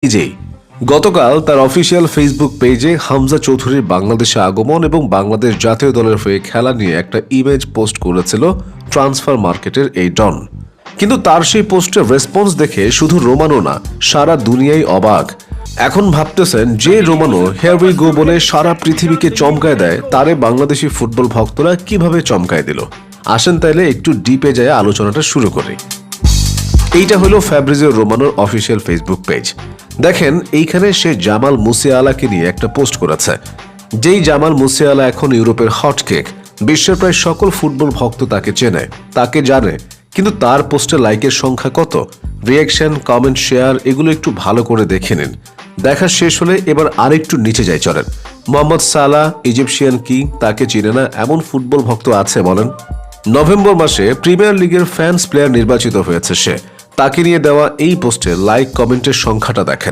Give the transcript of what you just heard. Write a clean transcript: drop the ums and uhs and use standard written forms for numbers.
নিজেই গতকাল তার অফিসিয়াল ফেসবুক পেজে হামজা চৌধুরীর বাংলাদেশে আগমন এবং বাংলাদেশ জাতীয় দলের হয়ে খেলা নিয়ে একটা ইমেজ পোস্ট করেছিল ট্রান্সফার মার্কেটের এই ডন। কিন্তু তার সেই পোস্টের রেসপন্স দেখে শুধু রোমানো না, সারা দুনিয়াই অবাক। এখন ভাবতেছেন যে রোমানো হিয়ার উই গো বলে সারা পৃথিবীকে চমকায় দেয়, তারে বাংলাদেশি ফুটবল ভক্তরা কিভাবে চমকায় দিল। আসেন তাইলে একটু ডিপে যায় আলোচনাটা শুরু করি। এইটা হলো ফ্যাব্রিজিও রোমানোর অফিসিয়াল ফেসবুক পেজ। দেখেন এইখানে সে জামাল মুসিয়ালাকে নিয়ে একটা পোস্ট করেছে। যেই জামাল মুসিয়ালা এখন ইউরোপের হটকেক, বিশ্বের প্রায় সকল ফুটবল ভক্ত তাকে চেনে, তাকে জানে। কিন্তু তার পোস্টে লাইকের সংখ্যা কত, রিয়াকশন, কমেন্ট, শেয়ার এগুলো একটু ভালো করে দেখে নিন। দেখা শেষ হলে এবার আরেকটু নিচে যাই চলেন। মোহাম্মদ সালাহ ইজিপশিয়ান কিং, তাকে চিনে না এমন ফুটবল ভক্ত আছে বলেন? নভেম্বর মাসে প্রিমিয়ার লিগের ফ্যান্স প্লেয়ার নির্বাচিত হয়েছে সে। তাকে নিয়ে দেওয়া এই পোস্টে লাইক কমেন্টের সংখ্যাটা দেখেন।